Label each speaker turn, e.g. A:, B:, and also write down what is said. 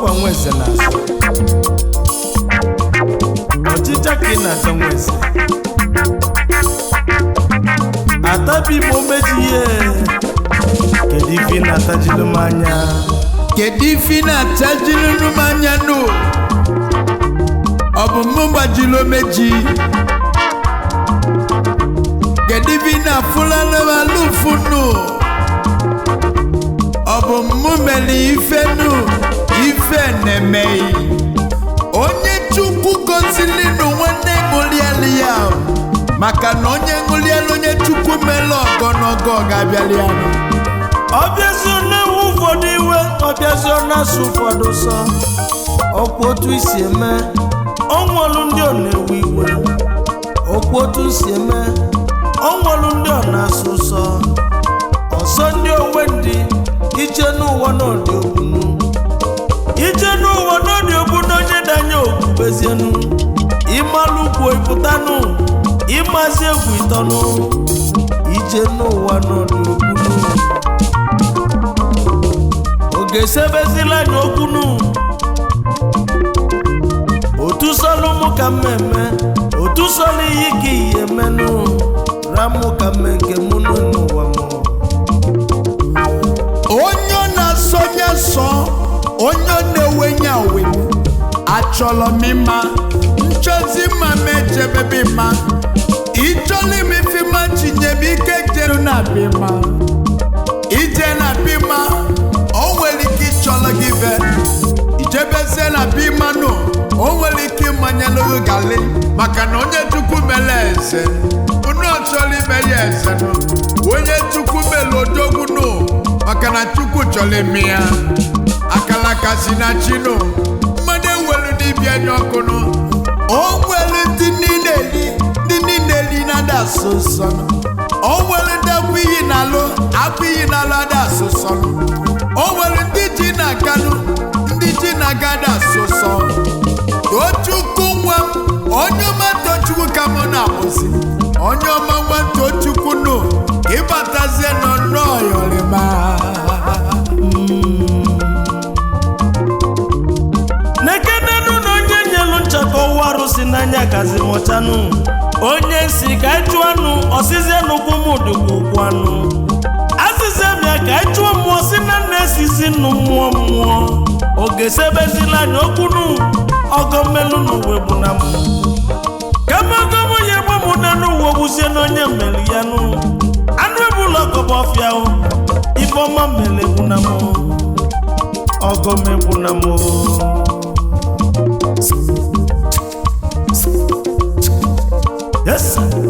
A: ọkwa nweze na-asọ ọchịcha ka ị na-achọ nweze atabi ma o meji ihe kedu ife ị na-atajilu m anya
B: kedu ife ị na-atajilu m anya nụ ọ bụ mụ gbajiri omeji kedu ife ị na-afụlala m alụfụ nụ ọ bụ mụ mere ife nụ ife na-emeghị onye Chukwu gozili nụ nwanne ṅụliali ya maka na onye ṅụliali onye Chukwu mere ọgọnọgọ ga-abịali ya nụ
A: ọbịazio na-ewu ụfọdụ iwe ọbịazio na-asụ ụfọdụ sọ ọkwa otu isi eme ọnwụlụ ndị ọ na-ewe iwe ọkwa otu isi eme ọnwụlụ ndị ọ na-asụ sọ ọsọ ndị onwe ndị ije n'ụwa n'ọdị ogbunu ije n'ụwa n'ọdị ogbunu onye danye okpubezienu ịmalụ ugwu ịpụtanụ ịmazi egwu ịtọnụ ije n'ụwa n'ọdị ogbunu oge sebezila anya okwunu otu sọlụ mụ ka mmemme otu sọlụ iyi ka ihe menụ ramụ ka mme nke mụ n'ụwa mụ
B: onye ọ na-asọnye sọ onye ọ na-ewenye awe achọrọ m ịma nchọzi ma m ejebebe ịma ịchọrọ m ifima tinye m ike jeru na bima ije na bima o nwere ike ịchọrọ gị ve ijebezie na bima nụ o nwere ike ịmanyelụ gali maka na onye Chukwu mere eze unu ọchọrọ ime ya eze nụ onye Chukwu mere odogwu nụ maka na Chukwu chọrọ ime ya akalaka si na chino mmadụ ewelu n'ibia nye ọkụ nụ o nwere ndị niile li na-ada asụ nsọ o nwere ndị akpụ iyi na-alụ ada asụ nsọ o nwere ndị ji na-aganụ ndị ji na-agada asụ nsọ Tochukwu nwa onye ọma Tochukwu ka mụ na-akpụzi onye ọma nwa Tochukwu nụ ka ịbatazie nọ n'ọyọrịma
A: nekenenu na onye nyelu nchakọ ụwa arụsị n'anya gazi mụchanụ onye si ka ịchụ anụ ọsịzie n'ụkwụ m dịkwa ụkwụ anụ asịzie bịa ka ịchụọ mmụọ si na nna esizi nnụ mmụọ oge sebezila anya okwunu ọgọ mmelu n'uwe bụ na mụ kama ọgọmụ ya egbe mụ na n'uwe gwuzie na onye mmeli ya nụ anụ ebula ọgọbọ ọfịa ife ọma mmele bụ na mụ ọgọ megbu na mụ yes sir.